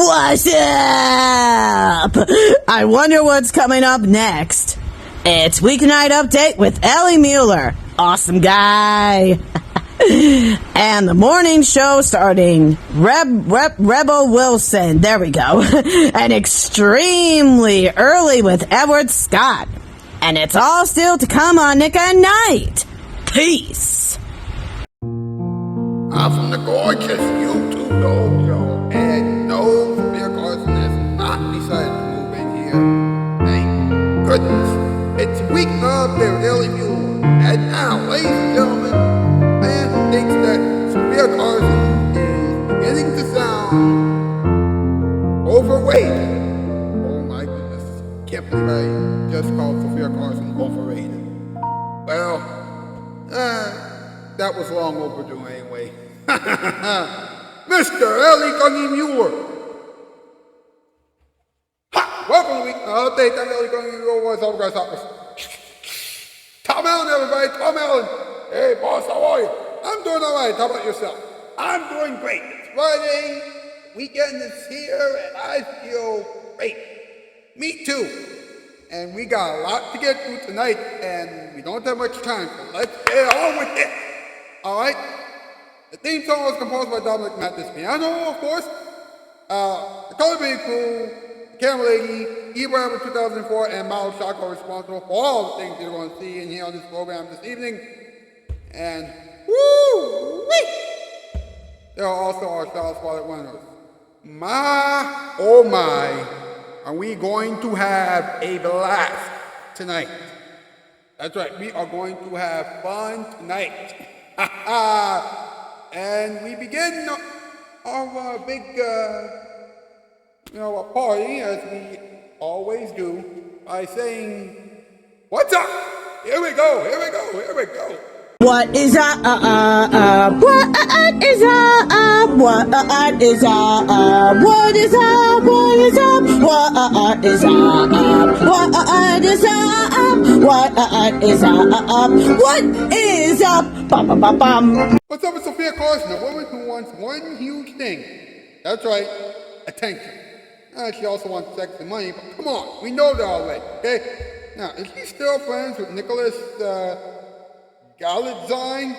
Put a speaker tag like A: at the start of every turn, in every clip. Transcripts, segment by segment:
A: What's up? I wonder what's coming up next. It's Weeknight Update with Muller. Awesome guy. And the morning show starting Rebel Wilson. There we go. And extremely early with Edward Scott. And it's all still to come on Nick at Night. Peace.
B: I'm from the gorgeous YouTube dojo, and no, Sofia Carson has not decided to move in here. Thank goodness. It's Weeknight Update with Muller. And now, ladies and gentlemen, man who thinks that Sofia Carson is beginning to sound overweight. Oh my goodness. Can't believe I just called Sofia Carson overrated. Well, that was long overdue anyway. Mr. Muller. Ha! Welcome to Weeknight Update. I'm Muller. What's up, guys? Tom Allen, everybody. Tom Allen. Hey, boss, how are you? I'm doing all right. How about yourself? I'm doing great. It's Friday. Weekend is here, and I feel great. Me too. And we got a lot to get through tonight, and we don't have much time, so let's get on with it. All right? The theme song was composed by Dominic Mathis Piano, of course. The color being crew, Camera Lady, Ibrahim in 2004, and Miles Shock are responsible for all the things you're going to see and hear on this program this evening. And woo-wee! There are also our Shoutout Spotlight winners. My, oh my, are we going to have a blast tonight. That's right, we are going to have fun tonight. And we begin our big, party, as we always do, by saying, "What's up? Here we go, here we go, here we go."
A: What is up? What is up? What is up? What is up? What is up? What is up? What is up? What is up? What is up? Bum bum bum bum.
B: What's up with Sofia Carson, a woman who wants one huge thing? That's right, attention. She also wants sex and money, but come on, we know that already, okay? Now, is she still friends with Nicholas Galitzine?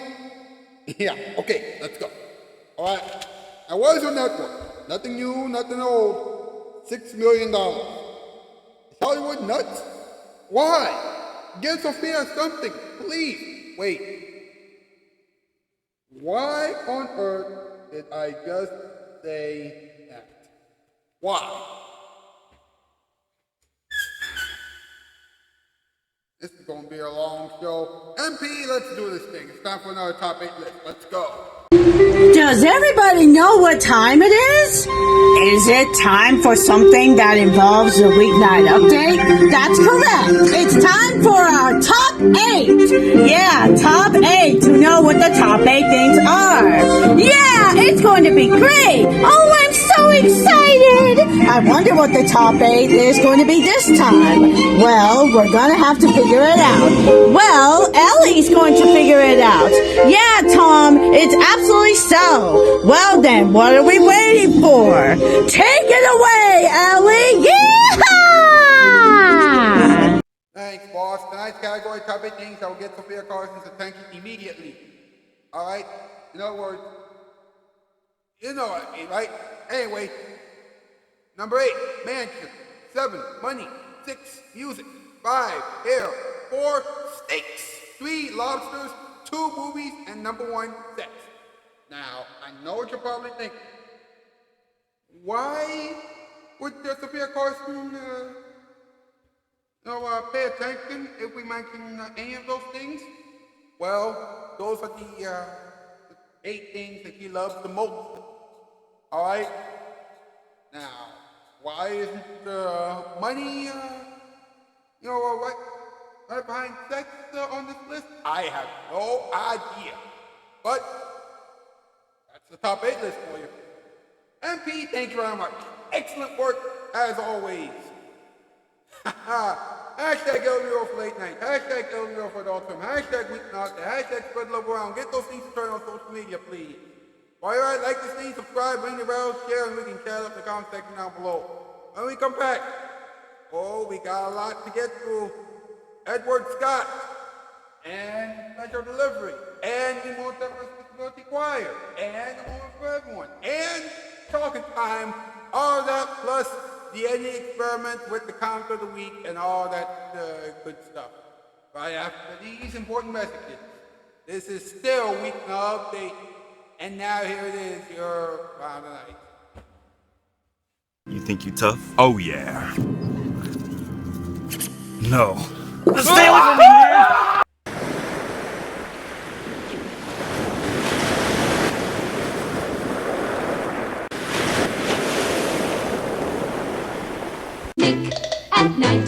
B: Yeah, okay, let's go. All right, now what is her net worth? Nothing new, nothing old. $6 million. Is Hollywood nuts? Why? Give Sofia something, please. Wait. Why on earth did I just say that? Why? This is going to be a long show. MP, let's do this thing. It's time for another top 8 list. Let's go.
A: Does everybody know what time it is? Is it time for something that involves a weeknight update? That's correct. It's time for our top 8. Yeah, top 8 to know what the top 8 things are. Yeah, it's going to be great. Oh, I'm so excited. I wonder what the top 8 is going to be this time. Well, we're going to have to figure it out. Well, Ellie's going to figure it out. Yeah, Tom, it's absolutely so. Well then, what are we waiting for? Take it away, Ellie! Yeah!
B: Thanks, boss. Tonight's category top 8 things that will get Sofia Carson's attention immediately. Alright? In other words, you know what I mean, right? Anyway, number 8, mansion. 7, money. 6, music. 5, hair. 4, steaks. 3, lobsters. 2, movies. And number 1, sex. Now, I know what you're probably thinking. Why would Sofia Carson, pay attention if we mention any of those things? Well, those are the 8 things that he loves the most. All right. Now, why isn't money, right behind sex on this list? I have no idea. But that's the top 8 list for you. MP, thank you very much. Excellent work, as always. Hashtag LBO for late night. Hashtag LBO for adult film. Hashtag Weeknight. Hashtag spread love around. Get those things started on social media, please. While you're at, like to see, subscribe, ring the bell, share, and we can chat up in the comment section down below. When we come back, we got a lot to get through. Edward Scott, and Special Delivery, and the Most Responsibility Choir, and the Moment for Everyone, and Talking Time, all that plus the Any Experiment with the Count of the Week and all that good stuff. Right after these important messages, this is still Weeknight Update, and now here it is, your round of the night.
C: You think you tough? Oh yeah. No.
D: Stay away from me, man!
E: Nick at Night,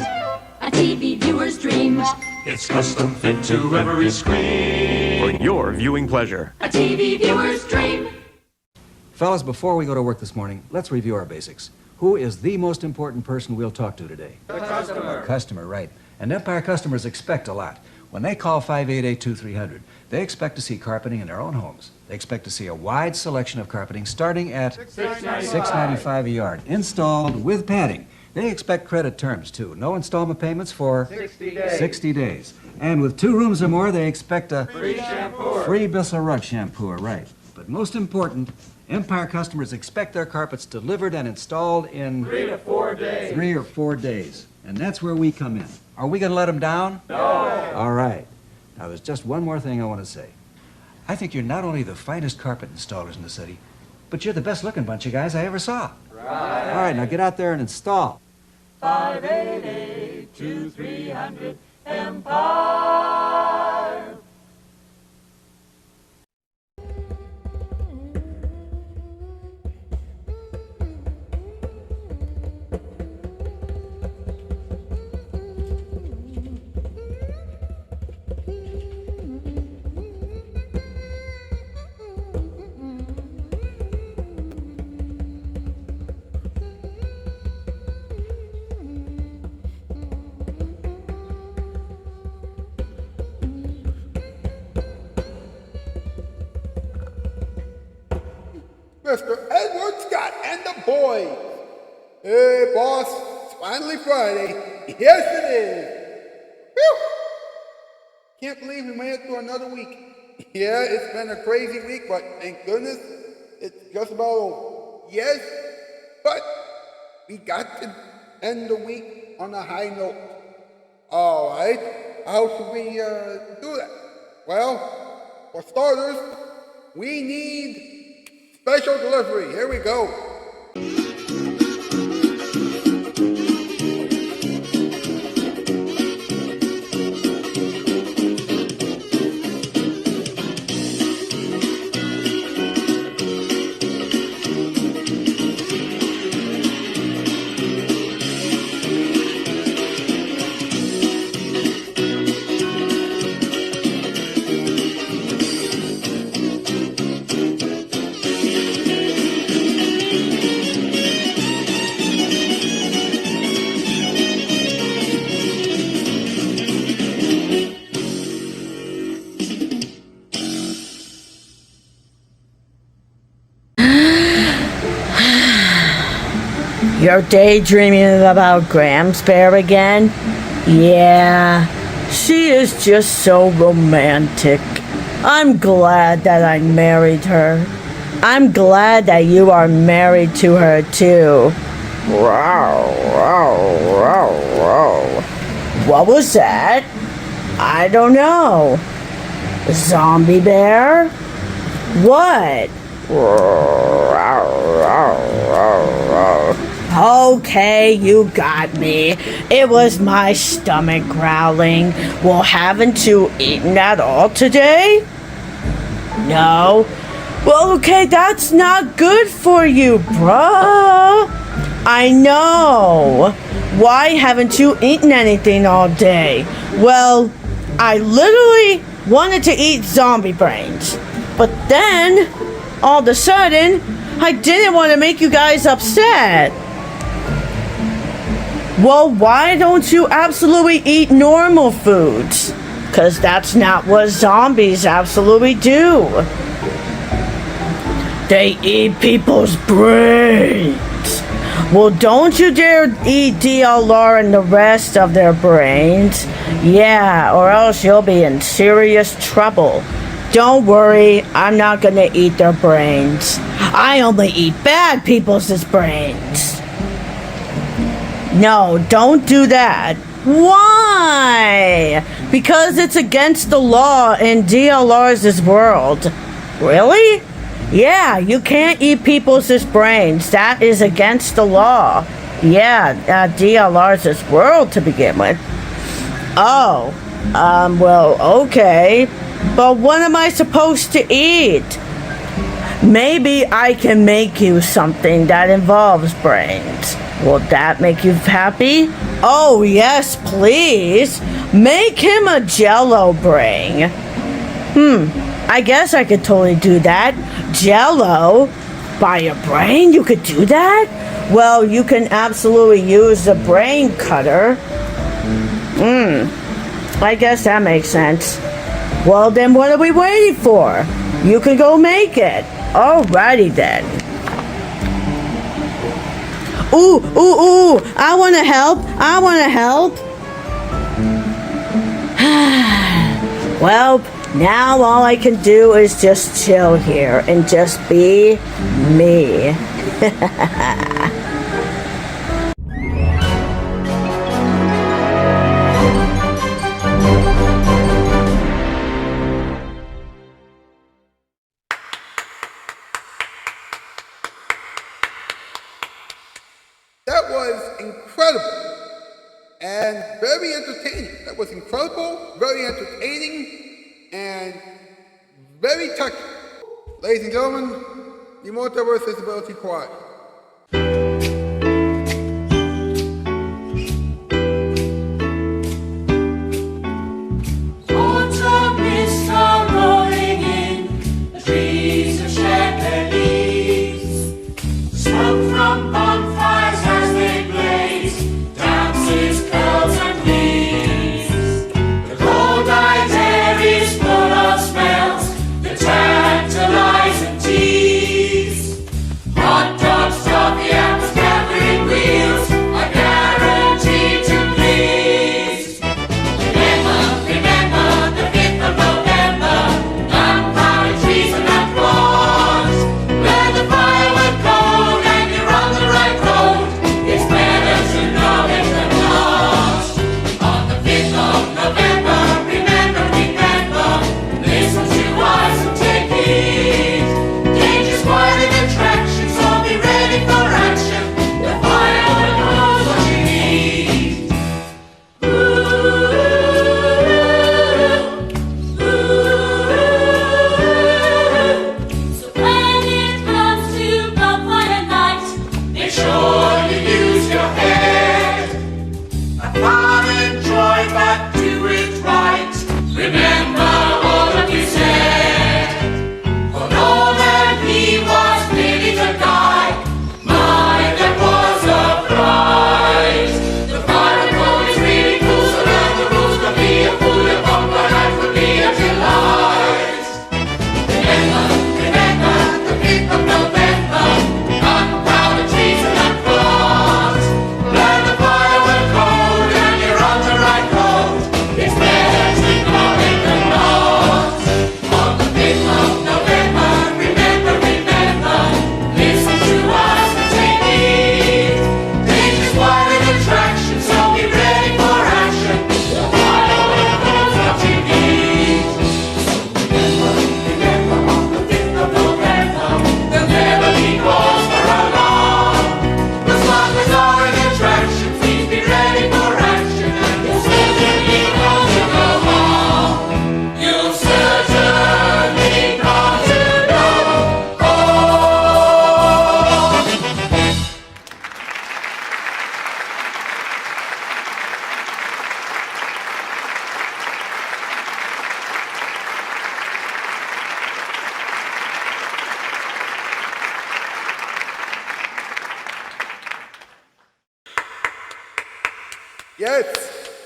E: a TV viewer's dream.
F: It's custom fit to every screen.
C: For your viewing pleasure.
E: A TV viewer's dream.
G: Fellas, before we go to work this morning, let's review our basics. Who is the most important person we'll talk to today? The customer. Customer, right. And Empire customers expect a lot. When they call 588-2300, they expect to see carpeting in their own homes. They expect to see a wide selection of carpeting starting at $6.95 a yard, installed with padding. They expect credit terms, too. No installment payments for 60 days. And with 2 rooms or more, they expect a free shampoo. Free Bissell Rug shampoo, right. But most important, Empire customers expect their carpets delivered and installed in 3 to 4 days. 3 or 4 days. And that's where we come in. Are we going to let them down? No. All right. Now, there's just one more thing I want to say. I think you're not only the finest carpet installers in the city, but you're the best-looking bunch of guys I ever saw. Right. All right, now get out there and install.
F: 588-2300 Empire.
B: Mr. Edward Scott and the boys. Hey, boss, it's finally Friday. Yes, it is. Whew. Can't believe we made it through another week. Yeah, it's been a crazy week, but thank goodness it's just about over. Yes, but we got to end the week on a high note. All right, how should we do that? Well, for starters, we need special delivery. Here we go.
A: You're daydreaming about Graham's bear again? Yeah, she is just so romantic. I'm glad that I married her. I'm glad that you are married to her too. What was that? I don't know. Zombie bear? What? Okay, you got me. It was my stomach growling. Well, haven't you eaten at all today? No? Well, okay, that's not good for you, bruh. I know. Why haven't you eaten anything all day? Well, I literally wanted to eat zombie brains. But then, all of a sudden, I didn't want to make you guys upset. Well, why don't you absolutely eat normal foods? Because that's not what zombies absolutely do. They eat people's brains. Well, don't you dare eat DLR and the rest of their brains. Yeah, or else you'll be in serious trouble. Don't worry, I'm not gonna eat their brains. I only eat bad people's brains. No, don't do that. Why? Because it's against the law in DLR's world. Really? Yeah, you can't eat people's brains. That is against the law. Yeah, DLR's world to begin with. Oh, well, okay. But what am I supposed to eat? Maybe I can make you something that involves brains. Will that make you happy? Oh, yes, please. Make him a Jello brain. I guess I could totally do that. Jello? By a brain? You could do that? Well, you can absolutely use the brain cutter. I guess that makes sense. Well, then what are we waiting for? You can go make it. Alrighty then. Ooh, I want to help. Well, now all I can do is just chill here and just be me.
B: That was incredible and very entertaining. That was incredible, very entertaining, and very touching. Ladies and gentlemen, the Multiverse Disability Choir.
F: Autumn mists are rolling in, the trees have shed their leaves. Smoke from bonfires as they blaze, dances, curls and leaves. The cold night air is full of smells that tantalize and tease. Hot dogs, coffee, apples, gathering wheels are guaranteed to please. Remember the 5th of November, gunpowder, treason and applause. Where the firework cold and you're on the right road, it's better to know it than not. On the 5th of November, remember, listen to us and take heed. Dangerous, quiet attractions, so be ready for action. The firework knows what you need. So when it comes to bonfire night, make sure you use your head. Have fun, enjoy, but do it right. Remember all that we said. For Nolan, he was really the guy. My, that was a prize. The fire code is really cool, so learn the rules. Don't be a fool, your bonfire night will be a delight. Remember, the 5th of November, gunpowder, treason and applause. Learn the firework code and you're on the right road. It's better to know it than not. On the 5th of November, remember, listen to us and take heed. Dangerous, wild attraction, so be ready for action. The firework knows what you need. So remember, on the 5th of November, there'll never be cause for alarm. As long as all an attraction, please be ready for action. And you'll certainly cause to no harm. You'll certainly cause to no harm.
B: Yes,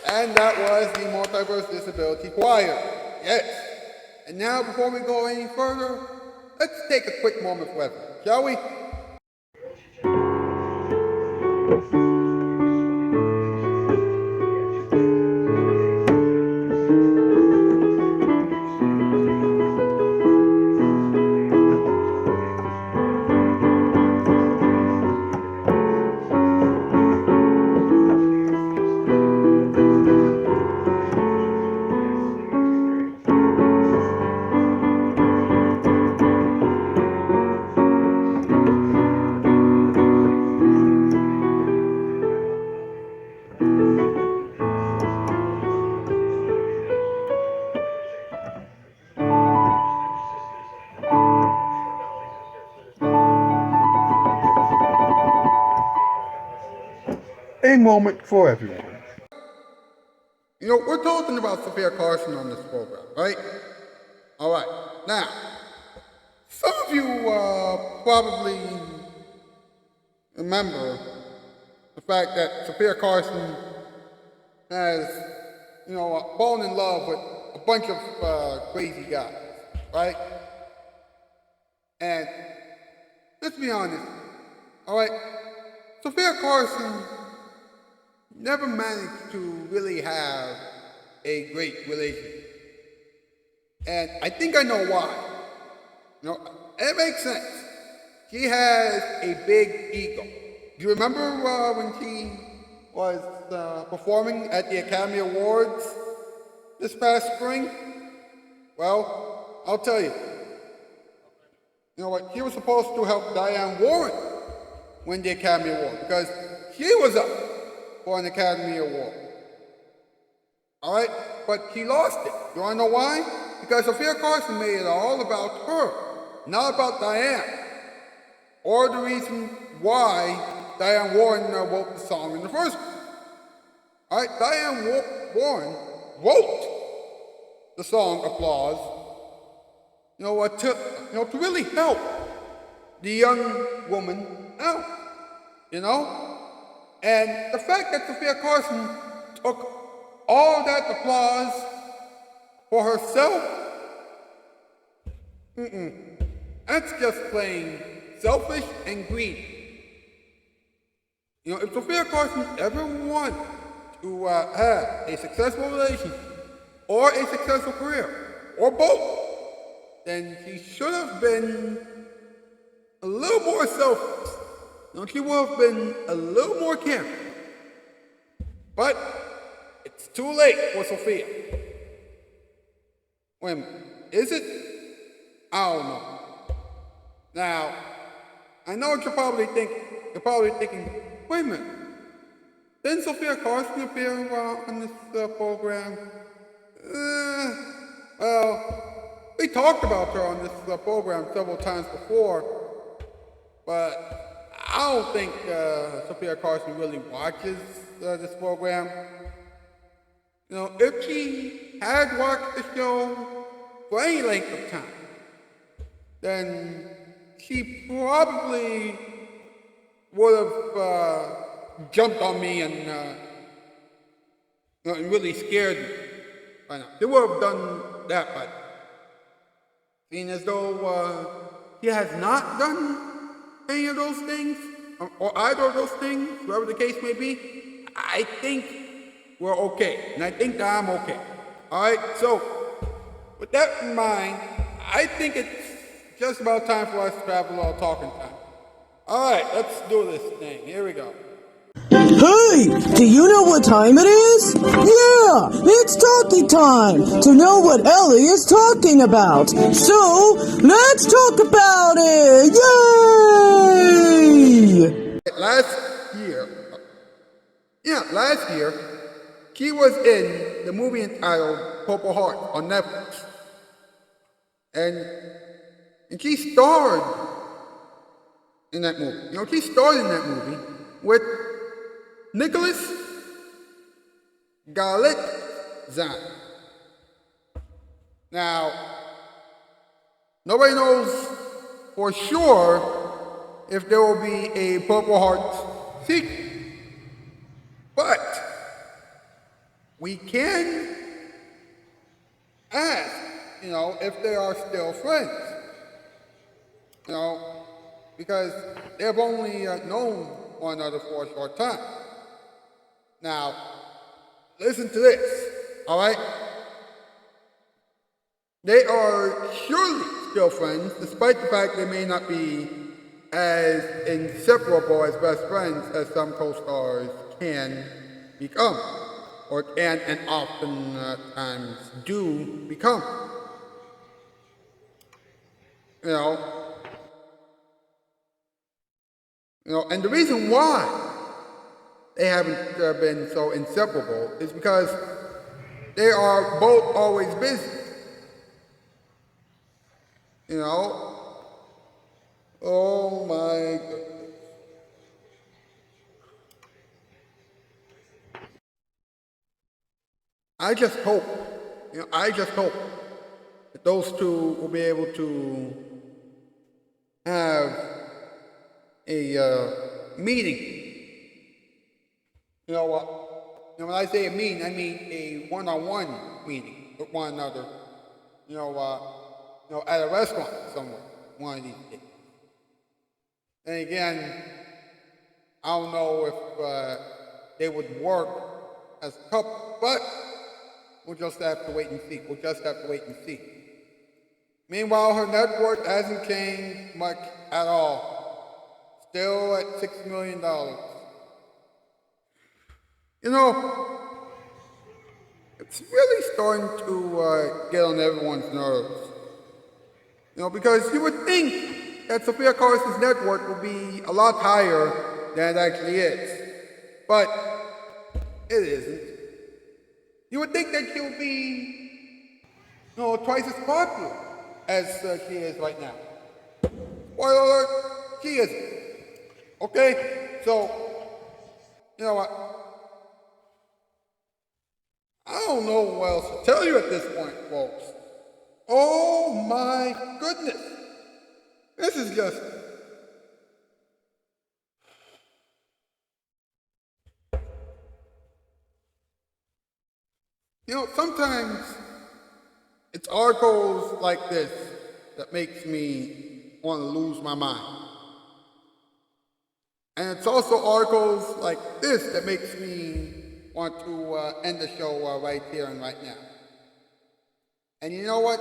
B: and that was the Multiverse Disability Choir. Yes. And now, before we go any further, let's take a quick moment for everyone, shall we? A moment for everyone. You know, we're talking about Sofia Carson on this program, right? All right. Now, some of you probably remember the fact that Sofia Carson has, fallen in love with a bunch of crazy guys, right? And let's be honest, all right? Sofia Carson never managed to really have a great relationship. And I think I know why. It makes sense. She has a big ego. Do you remember when she was performing at the Academy Awards this past spring? Well, I'll tell you. You know what? She was supposed to help Diane Warren win the Academy Award because she was up for an Academy Award. All right? But she lost it. You want to know why? Because Sofia Carson made it all about her, not about Diane, or the reason why Diane Warren wrote the song in the first place. All right? Diane Warren wrote the song Applause, to really help the young woman out, And the fact that Sofia Carson took all that applause for herself, that's just plain selfish and greedy. If Sofia Carson ever wanted to have a successful relationship or a successful career, or both, then she should have been a little more selfless. She would have been a little more caring. But it's too late for Sofia. Wait a minute. Is it? I don't know. Now, I know what you're probably thinking. You're probably thinking, wait a minute. Didn't Sofia Carson appear on this program? Well, we talked about her on this program several times before, but I don't think Sofia Carson really watches this program. If she had watched the show for any length of time, then she probably would have jumped on me and really scared me by now. She would have done that by now. Seeing as though he has not done any of those things, or either of those things, whatever the case may be, I think we're okay. And I think that I'm okay. All right? So, with that in mind, I think it's just about time for us to have a little talking time. All right, let's do this thing. Here we go.
H: Hey, do you know what time it is? Yeah, it's talkie time to know what Ellie is talking about. So, let's talk about it! Yay!
B: Last year, she was in the movie entitled Purple Heart on Netflix. And she starred in that movie. She starred in that movie with Nicholas Galitzine. Now, nobody knows for sure if there will be a Purple Heart sequel. But we can ask, if they are still friends. You know, because they've only known one another for a short time. Now, listen to this, all right? They are surely still friends, despite the fact they may not be as inseparable as best friends as some co-stars can become, or can and often times do become. You know, and the reason why they haven't been so inseparable is because they are both always busy. You know? Oh my goodness. I just hope that those two will be able to have a meeting. You know what? When I say a meeting, I mean a one-on-one meeting with one another. At a restaurant somewhere, one of these days. And again, I don't know if they would work as a couple, but we'll just have to wait and see. Meanwhile, her net worth hasn't changed much at all. Still at $6 million. You know, it's really starting to get on everyone's nerves. Because you would think that Sofia Carson's net worth would be a lot higher than it actually is. But it isn't. You would think that she would be, twice as popular as she is right now. Spoiler alert, she isn't. Okay? So, you know what? I don't know what else to tell you at this point, folks. Oh my goodness. This is just... sometimes it's articles like this that makes me want to lose my mind. And it's also articles like this that makes me want to end the show right here and right now. And you know what?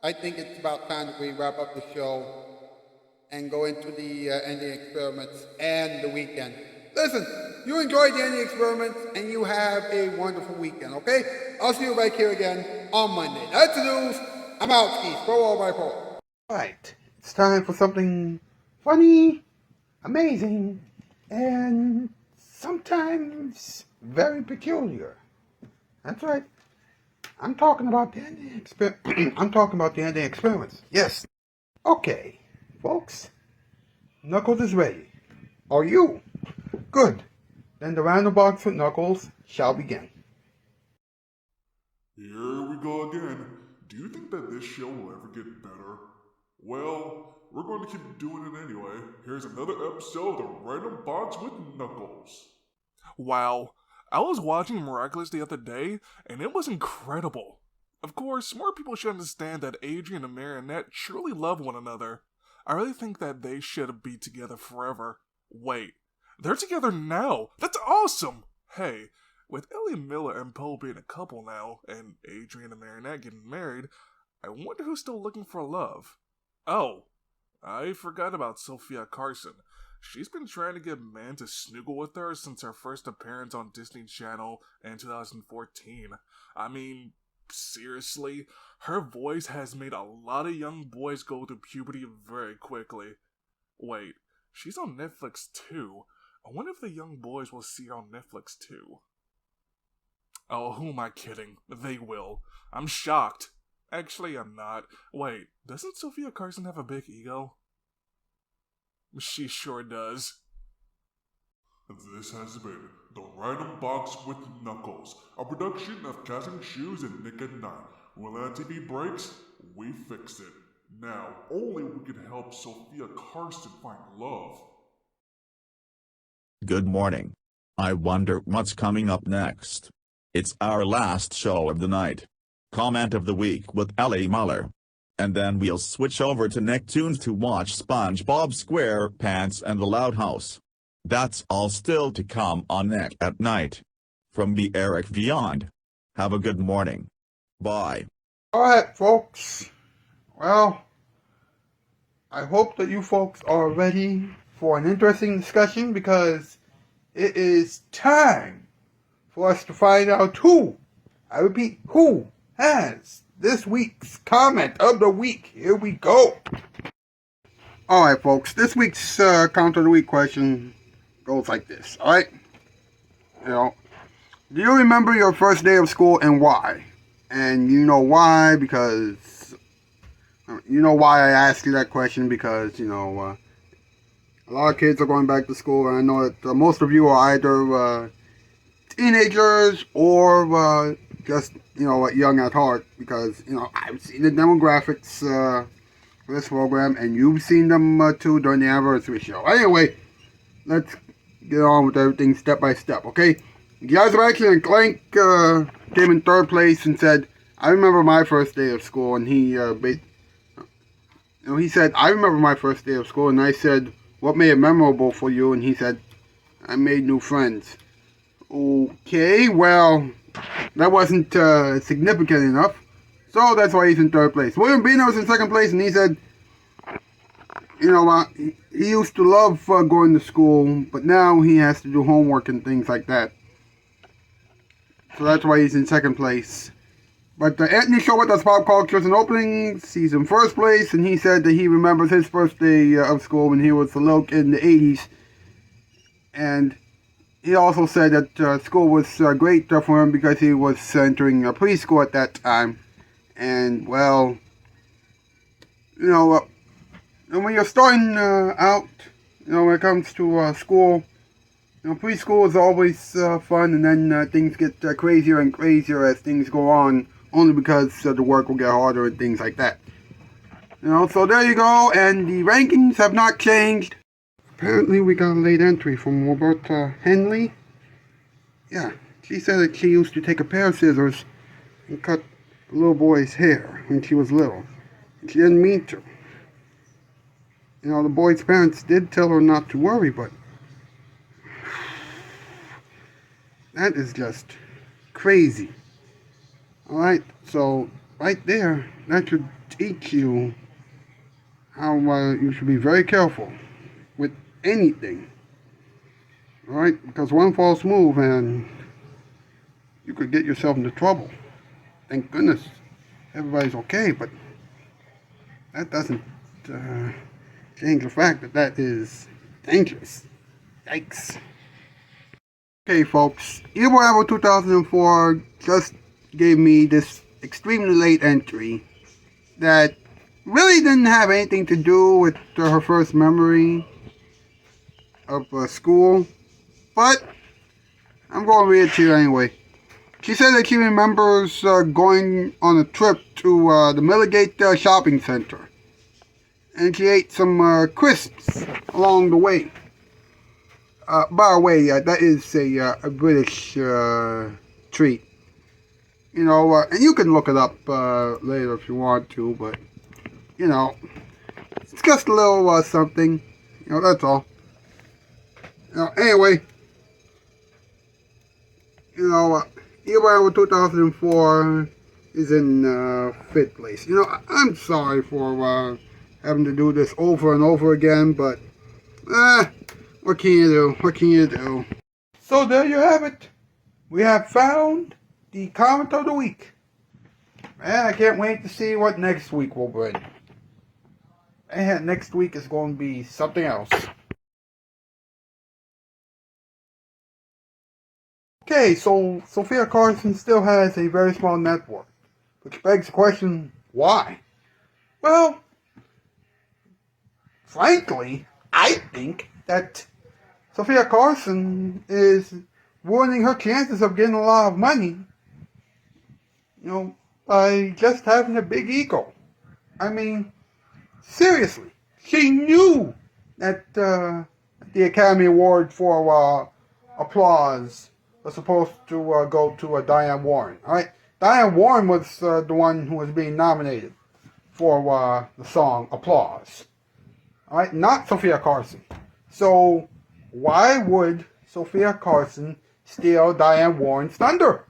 B: I think it's about time that we wrap up the show and go into the ending experiments and the weekend. Listen, you enjoyed the ending experiments and you have a wonderful weekend, okay? I'll see you right here again on Monday. That's the news. I'm out, Keith. Pro all by pro.
I: Right. It's time for something funny, amazing, and sometimes very peculiar. That's right. I'm talking about the ending experiments. Yes. Okay, folks. Knuckles is ready. Are you? Good. Then the random box with Knuckles shall begin.
J: Here we go again. Do you think that this show will ever get better? Well, we're going to keep doing it anyway. Here's another episode of Random Box with Knuckles.
K: Wow. I was watching Miraculous the other day, and it was incredible. Of course, more people should understand that Adrian and Marinette truly love one another. I really think that they should be together forever. Wait, they're together now! That's awesome! Hey, with Ellie Muller and Poe being a couple now, and Adrian and Marinette getting married, I wonder who's still looking for love. Oh, I forgot about Sofia Carson. She's been trying to get men to snuggle with her since her first appearance on Disney Channel in 2014. I mean, seriously? Her voice has made a lot of young boys go through puberty very quickly. Wait, she's on Netflix too. I wonder if the young boys will see her on Netflix too. Oh, who am I kidding? They will. I'm shocked. Actually, I'm not. Wait, doesn't Sofia Carson have a big ego? She sure does.
J: This has been The Random Box with Knuckles, a production of Casting Shoes and Nick at Night. When that TV breaks, we fix it. Now, only we can help Sofia Carson find love.
L: Good morning. I wonder what's coming up next. It's our last show of the night. Comment of the week with Ellie Muller. And then we'll switch over to Nicktoons to watch SpongeBob SquarePants and the Loud House. That's all still to come on Nick at Night. From the Eric Beyond. Have a good morning. Bye.
I: Alright, folks. Well, I hope that you folks are ready for an interesting discussion, because it is time for us to find out who, I repeat, who has this week's comment of the week. Here we go. Alright, folks, this week's comment of the week question goes like this, alright? Do you remember your first day of school and why? And you know why, because, you know why I asked you that question, because, a lot of kids are going back to school, and I know that most of you are either teenagers or just, young at heart, because, I've seen the demographics for this program, and you've seen them too during the anniversary show. Anyway, let's get on with everything step by step, okay? Guys, and Clank came in third place and said, I remember my first day of school, and he said, I remember my first day of school, and I said, what made it memorable for you? And he said, I made new friends. Okay, well, that wasn't significant enough, so that's why he's in third place. William Bino's in second place, and he said, he used to love going to school, but now he has to do homework and things like that. So that's why he's in second place. But Anthony Showett does pop cultures and openings. He's in first place, and he said that he remembers his first day of school when he was a little kid in the 80s. And he also said that school was great for him because he was entering preschool at that time. And, well, and when you're starting out, when it comes to school, preschool is always fun, and then things get crazier and crazier as things go on, only because the work will get harder and things like that. So there you go, and the rankings have not changed. Apparently we got a late entry from Roberta Henley. Yeah, she said that she used to take a pair of scissors and cut the little boy's hair when she was little. And she didn't mean to. The boy's parents did tell her not to worry, but that is just crazy. Alright, so right there, that should teach you how you should be very careful with anything. Alright, because one false move and you could get yourself into trouble. Thank goodness everybody's okay, but that doesn't change the fact that that is dangerous. Yikes. Okay, folks, Evil Apple 2004 just gave me this extremely late entry that really didn't have anything to do with her first memory of school, but I'm going to read it to you anyway. She said that she remembers going on a trip to the Millergate shopping center, and she ate some crisps along the way. By the way, that is a British treat. And you can look it up later if you want to, but, it's just a little something. That's all. Anyway, Evil 2004 is in 5th place. I'm sorry for having to do this over and over again, but, what can you do? What can you do? So there you have it. We have found the comment of the week. Man, I can't wait to see what next week will bring. And next week is going to be something else. Okay, so Sofia Carson still has a very small network, which begs the question, why? Well, frankly, I think that Sofia Carson is ruining her chances of getting a lot of money, by just having a big ego. I mean, seriously, she knew that the Academy Award for applause was supposed to go to Diane Warren. All right, Diane Warren was the one who was being nominated for the song Applause. All right, not Sofia Carson. So why would Sofia Carson steal Diane Warren's thunder?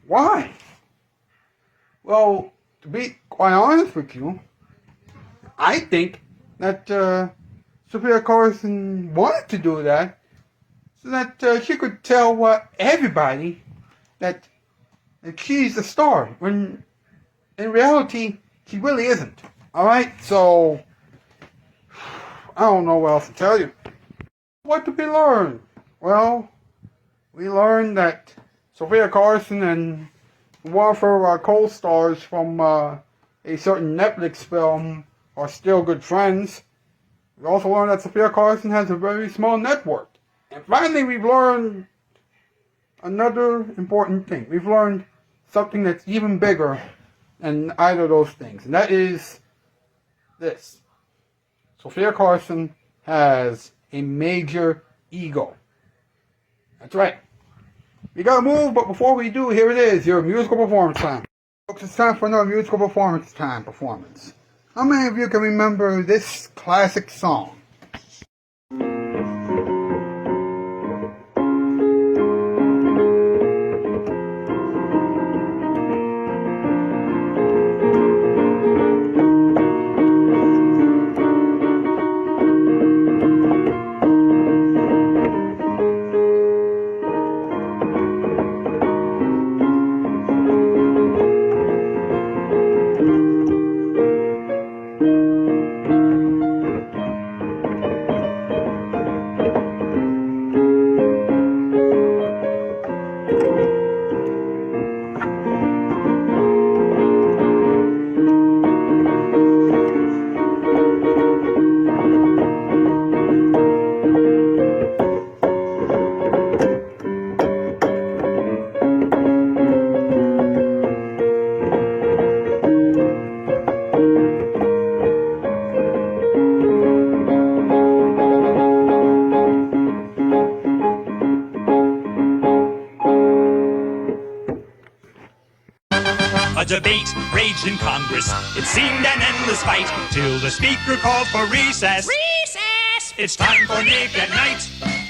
I: Why? Well, to be quite honest with you, I think that Sofia Carson wanted to do that so that she could tell everybody that she's the star, when in reality, she really isn't. Alright, so I don't know what else to tell you. What did we learn? Well, we learned that Sofia Carson and one of her co-stars from a certain Netflix film are still good friends. We also learned that Sofia Carson has a very small net worth. And finally, we've learned another important thing. We've learned something that's even bigger than either of those things. And that is this. Sofia Carson has a major ego. That's right. We gotta move, but before we do, here it is, your musical performance time. Folks, it's time for another musical performance. How many of you can remember this classic song?
D: A debate raged in Congress. It seemed an endless fight till the speaker called for recess. Recess! It's time for Nick at Night.